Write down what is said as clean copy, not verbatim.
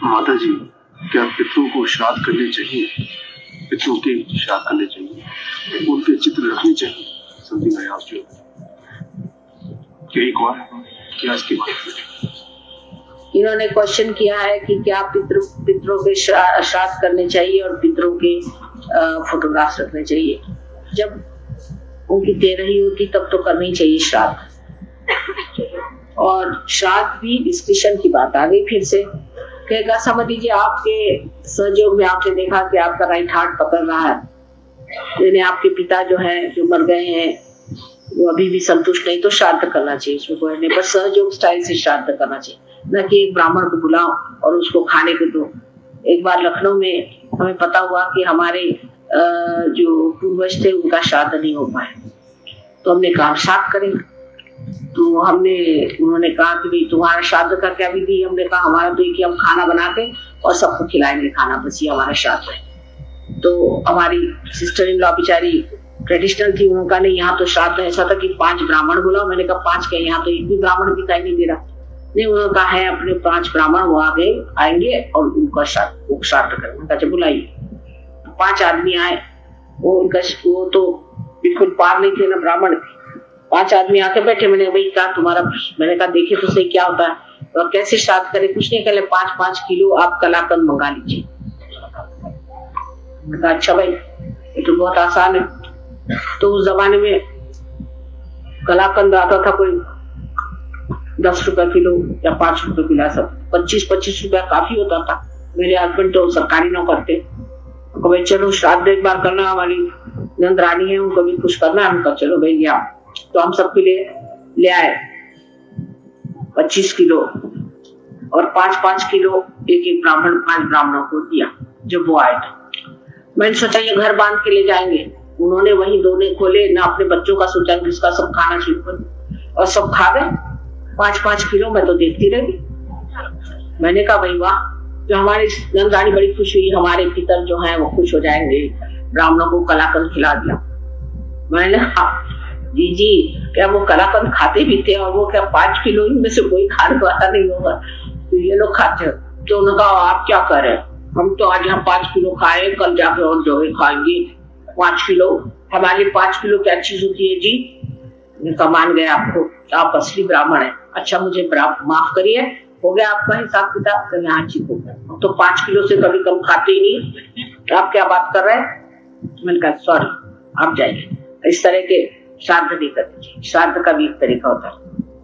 माता जी, क्या पितरों को श्राद्ध करने चाहिए? पितरों के श्राद्ध करने चाहिए, उनके चित्र रखने चाहिए? Something I asked you. क्या एक और क्या इसके बाद इन्होंने क्वेश्चन किया है कि क्या पितरों के श्राद्ध करने चाहिए और पितरों के फोटोग्राफ्स रखने चाहिए? जब उनकी तेरही होती तब तो करनी चाहिए श्राद्ध। और श्राद्ध भी डिस्कशन की बात आ गई फिर से। कहेगा समझ लीजिए आपके सहयोग में आपने देखा कि आपका राइट हार्ट पकड़ रहा है, यानी आपके पिता जो है जो मर गए हैं वो अभी भी संतुष्ट नहीं, तो श्राद्ध करना चाहिए इसमें कोई नहीं, पर सहयोग स्टाइल से श्राद्ध करना चाहिए, न कि एक ब्राह्मण को बुलाओ और उसको खाने को दो। एक बार लखनऊ में हमें पता हुआ कि हमारे जो पूर्वज थे उनका श्राद्ध नहीं हो पाया, तो हमने कहा श्राद्ध करेंगे। तो उन्होंने कहा कि भाई तुम्हारा श्राद्ध का क्या विधि? हमने कहा हमारा तो कि हम खाना बना के और सबको खिलाएंगे खाना, बस ये हमारा श्राद्ध है। तो हमारी सिस्टर इन लॉ बेचारी ट्रेडिशनल थी, उन्होंने कहा नहीं यहाँ तो श्राद्ध ऐसा था कि 5 ब्राह्मण बुलाओ। मैंने कहा 5 क्या, यहाँ तो एक भी ब्राह्मण दिखाई नहीं दे रहा। नहीं, उन्होंने कहा है अपने 5 ब्राह्मण वो आएंगे और उनका श्राद्ध करेंगे। बुलाइए। 5 आदमी आए, वो तो बिल्कुल पार नहीं थे ना ब्राह्मण थे। 5 आदमी आके बैठे। मैंने भाई कहा तुम्हारा, मैंने कहा देखिए तो सही क्या होता है और कैसे श्राद्ध करे? कुछ नहीं, कहले 5-5 किलो आप कलाकंद मंगा लीजिए। मैंने कहा अच्छा भाई ये तो बहुत आसान है। तो उस जमाने में कलाकंद आता था कोई 10 रुपए किलो या 5 रुपए किलो, सब 25-25 रुपया काफी होता था। मेरे हस्बैंड तो सरकारी नौकर थे, भाई चलो श्राद्ध एक बार करना, हमारी नंद रानी है उनको भी कुछ करना है। उनका चलो भाई लिया। तो हम सबके लिए ले आए 25 किलो और 5-5 किलो एक ब्राह्मण 5 ब्राह्मणों को दिया जब वो आए थे। मैंने सोचा ये घर बांध के ले जाएंगे। उन्होंने वही दोने खोले ना, अपने बच्चों का सोचा किसका, सब खाना शुरू कर और सब खा गए 5-5 किलो। मैं तो देखती रही। मैंने कहा भाई वाह, जो हमारी नंद रानी बड़ी खुश हुई, हमारे पितर जो हैं वो खुश हो जाएंगे, ब्राह्मणों को कलाकंद खिला दिया। मैंने कहा जी क्या वो कलाकंद खाते भी थे? और वो क्या 5 किलो इनमें से कोई खाने वाला नहीं होगा, तो ये लोग खाते। तो उन्होंने कहा आप क्या कर रहे हैं? हम तो आज यहाँ 5 किलो खाए, कल जाके और जो है खाएंगे 5 किलो। हमारे 5 किलो क्या चीज होती है जी? मान गए आपको, आप असली ब्राह्मण है। अच्छा मुझे माफ करिए, हो गया आपका हिसाब किताब? तो यहाँ ठीक हो गया। तो 5 किलो से कभी कम खाते ही नहीं, आप क्या बात कर रहे हैं? मैंने कहा सॉरी, आप जाइए। इस तरह के श्राद्ध नहीं करते। श्राद्ध का भी एक तरीका होता है।